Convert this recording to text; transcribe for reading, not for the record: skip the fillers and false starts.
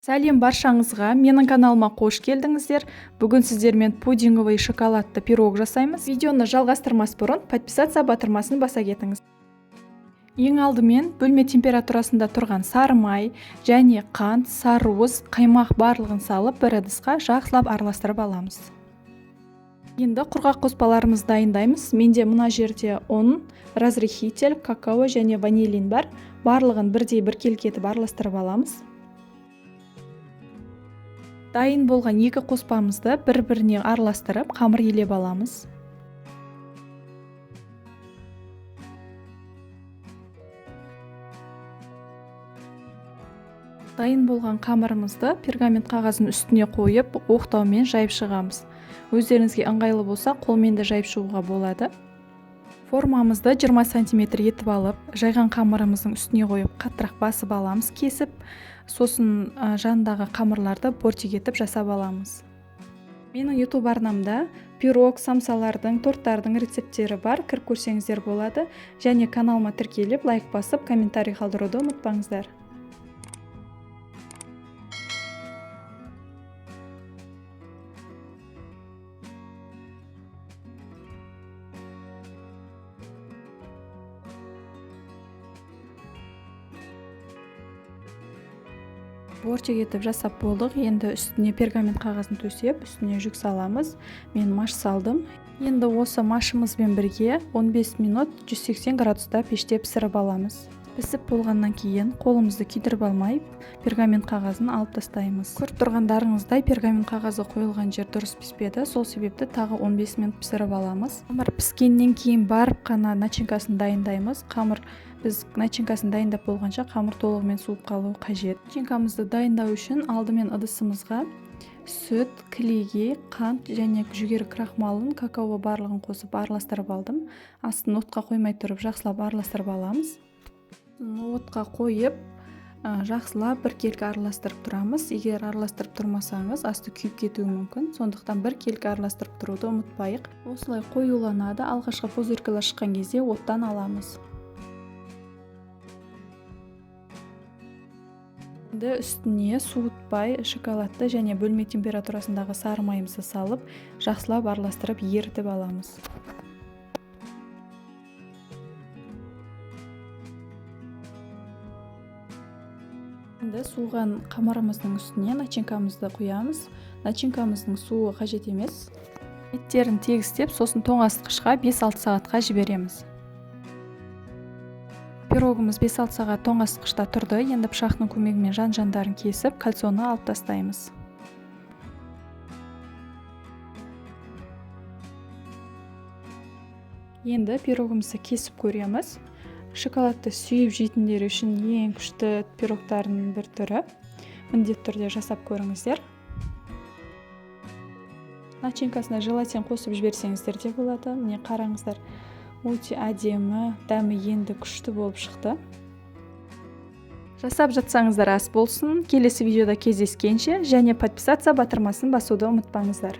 Сәлем баршаңызға, менің каналыма қош келдіңіздер. Бүгін сіздермен пудинговый шоколадты пирог жасаймыз. Видеоны жалғастырмас бұрын подписаться батырмасын баса кетіңіз. Ең алдымен бөлме температурасында тұрған сары май және қант, сарыуыз, қаймақ барлығын салып бір ыдысқа жақсылап араластырып аламыз. Енді құрғақ қоспаларымызды дайындаймыз. Менде мына жерде ұн, разрыхитель, какао және ванилин бар. Барлығын бірдей біркелкі етіп араластырып аламыз. Дайын болған екі қоспамызды бір-біріне араластырып, қамыр елеп аламыз. Дайын болған қамырымызды пергамент қағазының үстіне қойып, оқтаумен жайып шығамыз. Өздеріңізге ыңғайлы болса, қолмен де жайып шығуға болады. Формамызды 20 см етіп алып, жайған қамырымыздың үстіне қойып, қаттырақ басып аламыз, кесіп, сосын жандағы қамырларды бортик етіп жасап аламыз. Менің YouTube арнамда пирог, самсалардың, торттардың рецепттері бар, кіріп көрсеңіздер болады. Және каналыма тіркеліп, лайк басып, комментарий қалдыруды ұмытпаңыздар. Бортик етіп жасап болдық. Енді үстіне пергамент қағазын төсеп, үстіне жүк саламыз. Мен маш салдым. Енді осы машымызбен бірге 15 минут 180 градуста пеште пісіріп аламыз. Пісіп болғаннан кейін қолымызды күйдіріп алмай, пергамент қағазын алып тастаймыз. Көріп тұрғандарыңыздай пергамент қағазы қойылған жер дұрыс піспеді. Сол себепті тағы 15 минут пісіріп аламыз. Қамыр піскеннен кейін барып қана начинкасын дайындаймыз. Біз начинкасын дайындап болғанша қамыр толығымен суып қалуы қажет. Начинкамызды дайындау үшін алдымен ыдысымызға сүт, кілегей, қант және жүгері крахмалын, какао барлығын қосып араластырып алдым. Астын отқа қоймай тұрып жақсылап араластырып аламыз. Отқа қойып, жақсылап біркелкі араластырып тұрамыз. Егер араластырып тұрмасаңыз, асты күйіп кетуі мүмкін. Сондықтан біркелкі араластырып тұруды ұмытпайық. Осылай қоюланады. Алғашқы пузырькалар шыққан кезде оттан аламыз. Енді үстіне суытпай шоколадты және бөлме температурасындағы сары майымызды салып, жақсылап араластырып ерітіп аламыз. Енді суыған қамырымыздың үстіне начинкамызды құямыз. Начинкамыздың суы қажет емес. Еттерін тегістеп, сосын тоңазытқышқа 5-6 сағатқа жібереміз. Пирогымыз 5-6 сағат тоңазытқышта тұрды. Енді пышақтың көмегімен жан-жандарын кесіп, кальцоны алып тастаймыз. Енді пирогымызды кесіп көреміз. Шоколадты сүйіп жейтіндер үшін ең күшті пирогтардың бір түрі. Міндетті түрде жасап көріңіздер. Начинкасына желатин қосып жіберсеңіздер де болады. Міне қараңыздар. Өте әдемі, дәмі енді күшті болып шықты. Жасап жатсаңыздар ас болсын. Келесі видеода кездескенше және подписаться батырмасын басуды ұмытпаңыздар.